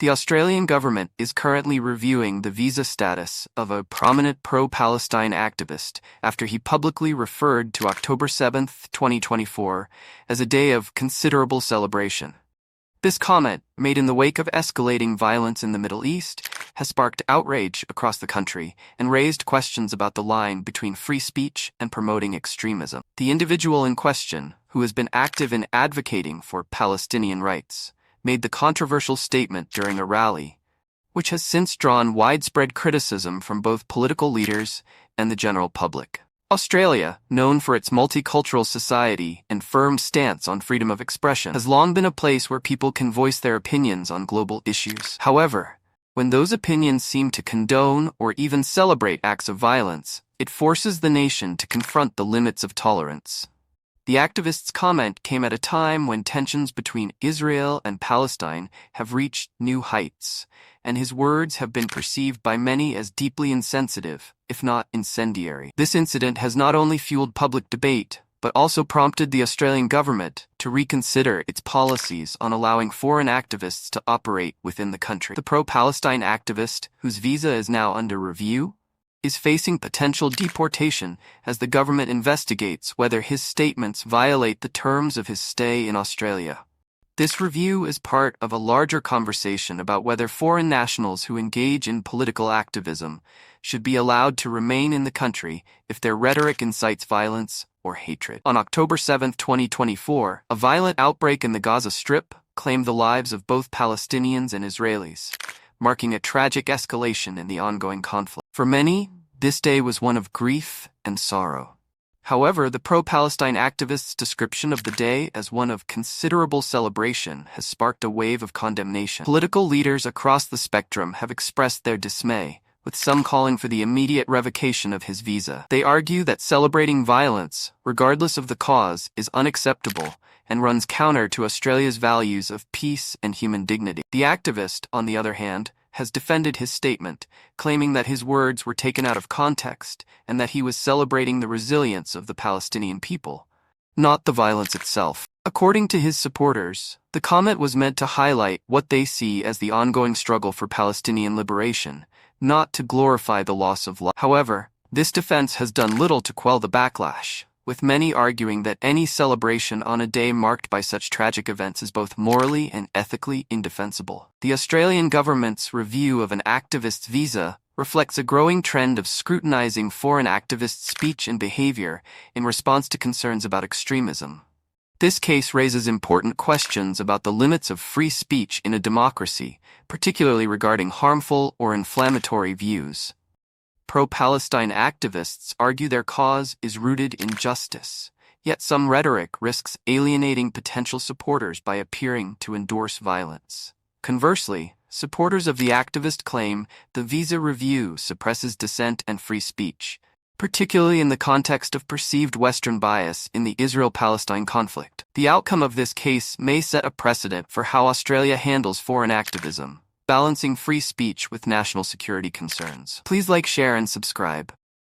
The Australian government is currently reviewing the visa status of a prominent pro-Palestine activist after he publicly referred to October 7, 2024, as a day of considerable celebration. This comment, made in the wake of escalating violence in the Middle East, has sparked outrage across the country and raised questions about the line between free speech and promoting extremism. The individual in question, who has been active in advocating for Palestinian rights, made the controversial statement during a rally, which has since drawn widespread criticism from both political leaders and the general public. Australia, known for its multicultural society and firm stance on freedom of expression, has long been a place where people can voice their opinions on global issues. However, when those opinions seem to condone or even celebrate acts of violence, it forces the nation to confront the limits of tolerance. The activist's comment came at a time when tensions between Israel and Palestine have reached new heights, and his words have been perceived by many as deeply insensitive, if not incendiary. This incident has not only fueled public debate, but also prompted the Australian government to reconsider its policies on allowing foreign activists to operate within the country. The pro-Palestine activist, whose visa is now under review, is facing potential deportation as the government investigates whether his statements violate the terms of his stay in Australia. This review is part of a larger conversation about whether foreign nationals who engage in political activism should be allowed to remain in the country if their rhetoric incites violence or hatred. On October 7, 2024, a violent outbreak in the Gaza Strip claimed the lives of both Palestinians and Israelis, marking a tragic escalation in the ongoing conflict. For many, this day was one of grief and sorrow. However, the pro-Palestine activist's description of the day as one of considerable celebration has sparked a wave of condemnation. Political leaders across the spectrum have expressed their dismay, with some calling for the immediate revocation of his visa. They argue that celebrating violence, regardless of the cause, is unacceptable and runs counter to Australia's values of peace and human dignity. The activist, on the other hand, has defended his statement, claiming that his words were taken out of context and that he was celebrating the resilience of the Palestinian people, not the violence itself. According to his supporters, the comment was meant to highlight what they see as the ongoing struggle for Palestinian liberation, not to glorify the loss of life. However, this defense has done little to quell the backlash, with many arguing that any celebration on a day marked by such tragic events is both morally and ethically indefensible. The Australian government's review of an activist's visa reflects a growing trend of scrutinizing foreign activists' speech and behavior in response to concerns about extremism. This case raises important questions about the limits of free speech in a democracy, particularly regarding harmful or inflammatory views. Pro-Palestine activists argue their cause is rooted in justice, yet some rhetoric risks alienating potential supporters by appearing to endorse violence. Conversely, supporters of the activist claim the visa review suppresses dissent and free speech, particularly in the context of perceived Western bias in the Israel-Palestine conflict. The outcome of this case may set a precedent for how Australia handles foreign activism, balancing free speech with national security concerns. Please like, share, and subscribe.